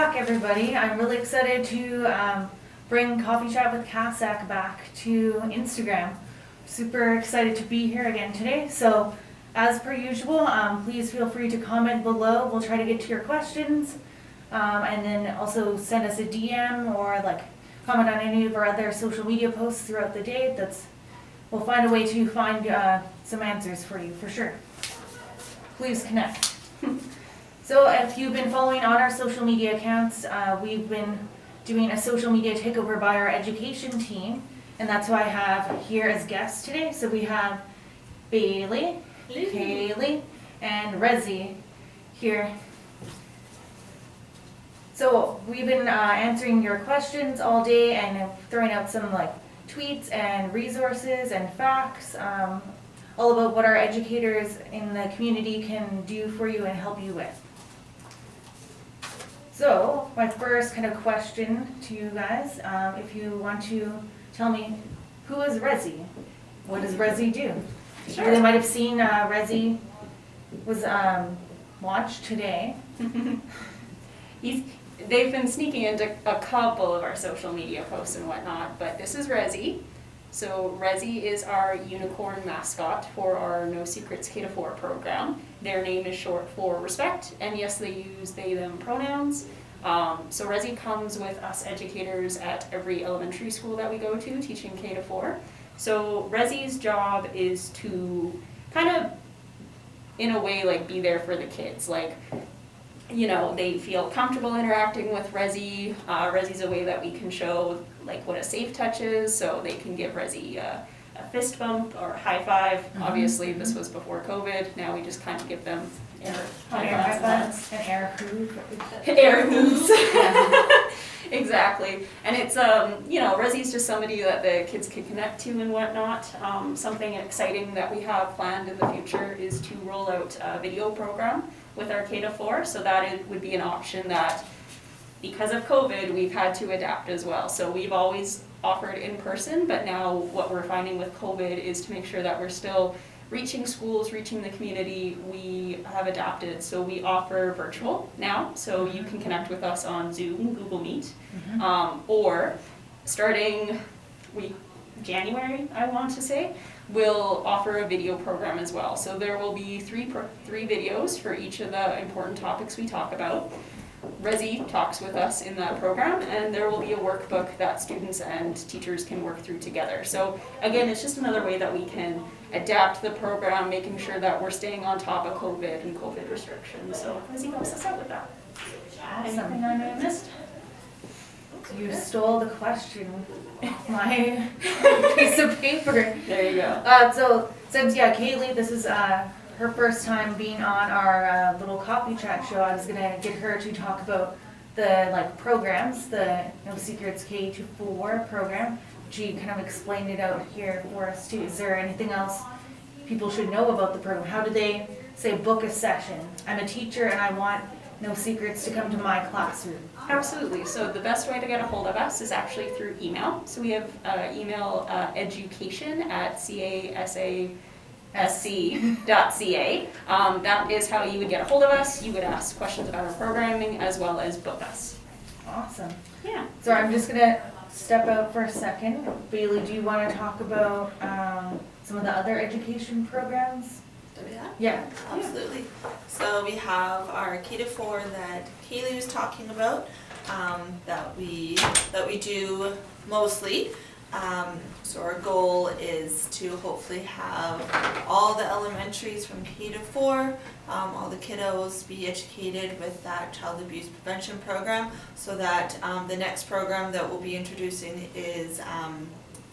back, everybody. I'm really excited to bring Coffee Chat with CASASC back to Instagram. Super excited to be here again today. So, as per usual, please feel free to comment below. We'll try to get to your questions, and then also send us a DM or comment on any of our other social media posts throughout the day. We'll find a way to find some answers for you for sure. Please connect. So if you've been following on our social media accounts, we've been doing a social media takeover by our education team, and that's who I have here as guests today. So we have Bailey, Kailee, and Rezi here. So we've been answering your questions all day and throwing out some tweets and resources and facts, all about what our educators in the community can do for you and help you with. So my first kind of question to you guys, if you want to tell me, who is Rezi? What does Rezi do? Sure. They might have seen Rezi was launched today. They've been sneaking into a couple of our social media posts and whatnot, but this is Rezi. So Rezi is our unicorn mascot for our No Secrets K-4 program. Their name is short for respect, and yes, they use they, them pronouns. So Rezi comes with us educators at every elementary school that we go to, teaching K-4. So Rezi's job is to kind of, in a way, be there for the kids. They feel comfortable interacting with Rezi. Rezi's a way that we can show what a safe touch is, so they can give Rezi a fist bump or high five. Mm-hmm. Obviously, this was before COVID. Now we just kind of give them high fives. And air hooves. Air hooves. Exactly. And it's, Rezi's just somebody that the kids can connect to and whatnot. Something exciting that we have planned in the future is to roll out a video program with our K-4, so that would be an option that, because of COVID, we've had to adapt as well. So we've always offered in person, but now what we're finding with COVID is to make sure that we're still reaching schools, reaching the community, we have adapted. So we offer virtual now, so you can connect with us on Zoom, Google Meet, or starting January, I want to say, we'll offer a video program as well. So there will be three videos for each of the important topics we talk about. Rezi talks with us in that program, and there will be a workbook that students and teachers can work through together. So again, it's just another way that we can adapt the program, making sure that we're staying on top of COVID and COVID restrictions. So Rezi helps us out with that. Awesome. Anything I may have missed? You stole the question off my piece of paper. There you go. So since Kailee, this is her first time being on our little coffee chat show, I was gonna get her to talk about the programs, the No Secrets K-4 program. She kind of explained it out here for us too. Is there anything else people should know about the program? How do they say book a session? I'm a teacher and I want No Secrets to come to my classroom. Absolutely. So the best way to get a hold of us is actually through email. So we have email education@casasc.ca. That is how you would get a hold of us. You would ask questions about our programming as well as book us. Awesome. Yeah. So I'm just going to step out for a second. Bailey, do you want to talk about some of the other education programs? Yeah. Absolutely. So we have our K-4 that Kailee was talking about, that we do mostly. So our goal is to hopefully have all the elementaries from K-4, all the kiddos be educated with that child abuse prevention program, so that the next program that we'll be introducing is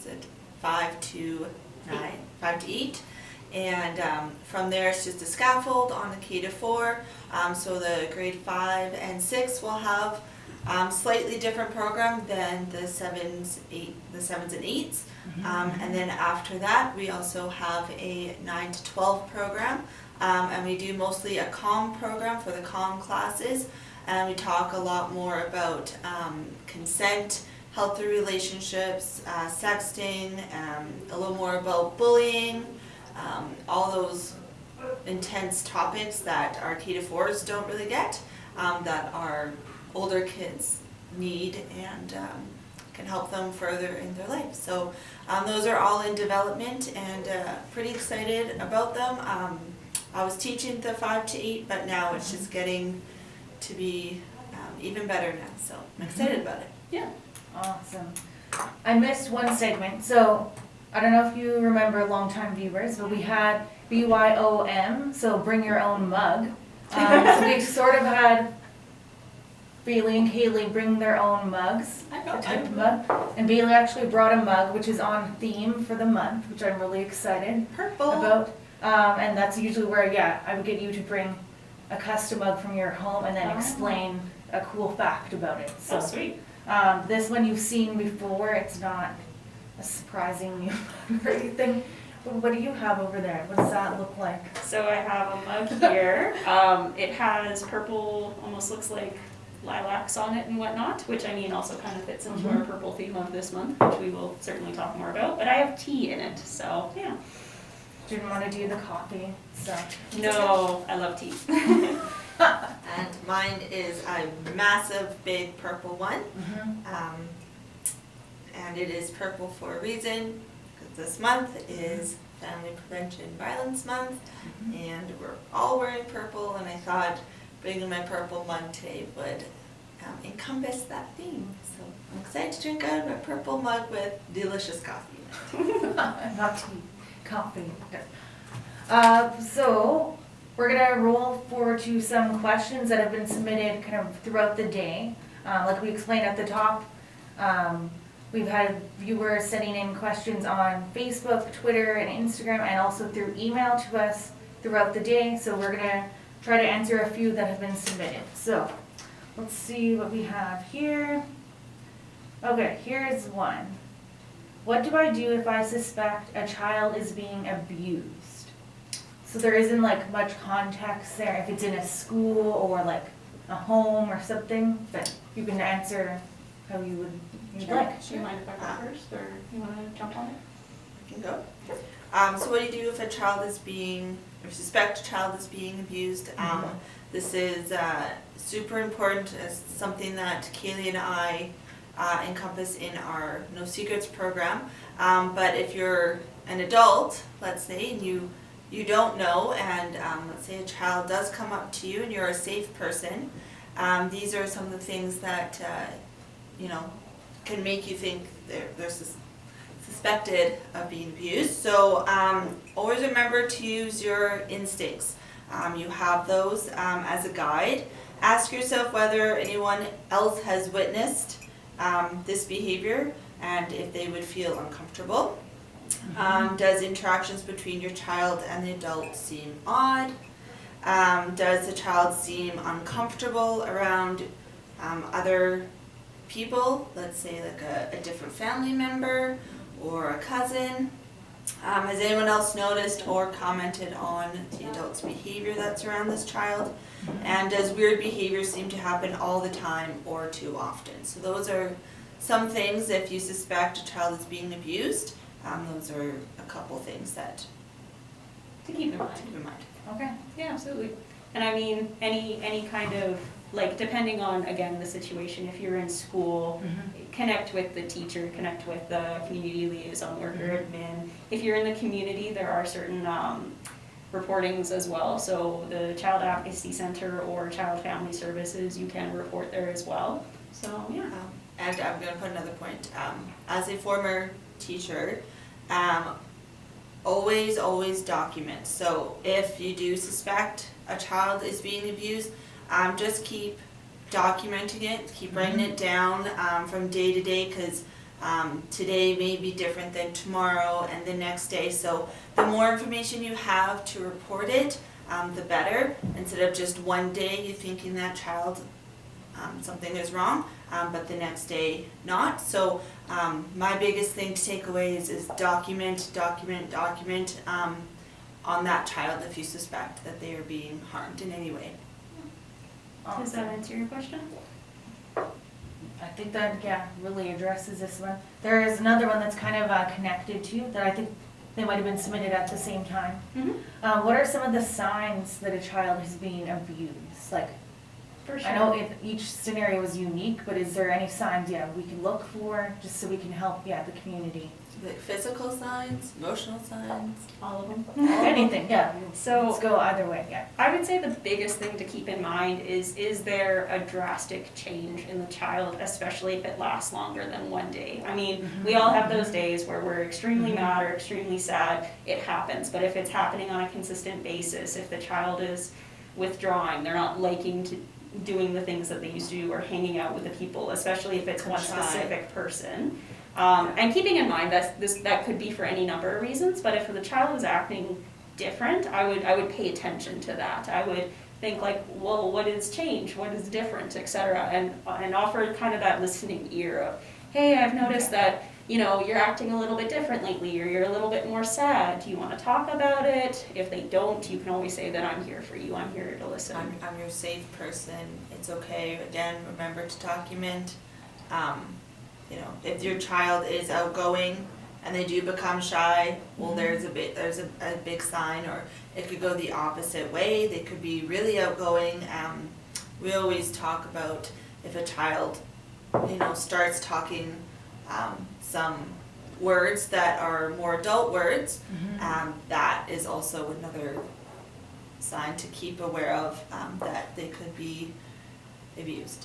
it 5 to 8. And from there, it's just a scaffold on the K-4. So the grade 5 and 6 will have slightly different program than the 7s and 8s. And then after that, we also have a 9 to 12 program. And we do mostly a COM program for the COM classes. And we talk a lot more about consent, healthy relationships, sexting, a little more about bullying, all those intense topics that our K-4s don't really get, that are older kids need and can help them further in their life. So those are all in development and pretty excited about them. I was teaching the 5 to 8, but now it's just getting to be even better now, so I'm excited about it. Yeah. Awesome. I missed one segment, so I don't know if you remember, longtime viewers, but we had BYOM, so bring your own mug. So we sort of had Bailey and Kailee bring their own mugs, a type of mug, and Bailey actually brought a mug which is on theme for the month, which I'm really excited Purple. about. And that's usually where, yeah, I would get you to bring a custom mug from your home and then explain a cool fact about it. So sweet. This one you've seen before, it's not a surprising new mug or anything. But what do you have over there? What does that look like? So I have a mug here. It has purple, almost looks like lilacs on it and whatnot, which I mean also kind of fits into our purple theme of this month, which we will certainly talk more about. But I have tea in it, so yeah. Didn't want to do the coffee stuff. No, I love tea. And mine is a massive, big purple one. And it is purple for a reason, because this month is Family Prevention Violence Month, and we're all wearing purple, and I thought bringing my purple mug today would encompass that theme. So I'm excited to drink out of a purple mug with delicious coffee in it. Not tea, coffee. So we're gonna roll forward to some questions that have been submitted kind of throughout the day. Like we explained at the top, we've had viewers sending in questions on Facebook, Twitter, and Instagram, and also through email to us throughout the day. So we're gonna try to answer a few that have been submitted. So let's see what we have here. Okay, here's one. What do I do if I suspect a child is being abused? So there isn't like much context there, if it's in a school or like a home or something, but you can answer how you'd like. Do you mind if I go first, or you want to jump on it? I can go. So what do you do if a child is being, or suspect a child is being abused? This is super important, as something that Kailee and I encompass in our No Secrets program. But if you're an adult, let's say, and you don't know, and let's say a child does come up to you and you're a safe person, these are some of the things that can make you think they're suspected of being abused. So always remember to use your instincts. You have those as a guide. Ask yourself whether anyone else has witnessed this behavior and if they would feel uncomfortable. Does interactions between your child and the adult seem odd? Does the child seem uncomfortable around other people, let's say like a different family member or a cousin? Has anyone else noticed or commented on the adult's behavior that's around this child? And does weird behavior seem to happen all the time or too often? So those are some things if you suspect a child is being abused. Those are a couple things that To keep in mind. to keep in mind. Okay. Yeah, absolutely. And I mean, any kind of, like, depending on, again, the situation, if you're in school, connect with the teacher, connect with the community liaison worker, admin. If you're in the community, there are certain reportings as well. So the Child Advocacy Center or Child Family Services, you can report there as well. So, yeah. And I'm going to put another point. As a former teacher, always document. So if you do suspect a child is being abused, just keep documenting it, keep writing it down from day to day, because today may be different than tomorrow and the next day. So the more information you have to report it, the better, instead of just one day you thinking that child something is wrong, but the next day not. So my biggest thing to take away is document on that child if you suspect that they are being harmed in any way. Does that answer your question? I think that, yeah, really addresses this one. There is another one that's kind of connected to, that I think they might have been submitted at the same time. What are some of the signs that a child is being abused? Like, For I know each scenario is unique, but is there any signs, we can look for, just so we can help, the community? Like physical signs, emotional signs. All of them. Anything, So- let's go either way, I would say the biggest thing to keep in mind is there a drastic change in the child, especially if it lasts longer than one day? I mean, we all have those days where we're extremely mad or extremely sad, it happens, but if it's happening on a consistent basis, if the child is withdrawing, they're not liking to doing the things that they used to do or hanging out with the people, especially if it's one specific person. And keeping in mind that could be for any number of reasons, but if the child is acting different, I would pay attention to that. I would think like, well, what has changed? What is different, etc. And offer kind of that listening ear of, hey, I've noticed that, you're acting a little bit different lately, or you're a little bit more sad. Do you want to talk about it? If they don't, you can always say that I'm here for you. I'm here to listen. I'm your safe person. It's okay. Again, remember to document. If your child is outgoing and they do become shy, well, there's a big sign. Or it could go the opposite way. They could be really outgoing. We always talk about if a child, starts talking some words that are more adult words, that is also another sign to keep aware of, that they could be abused.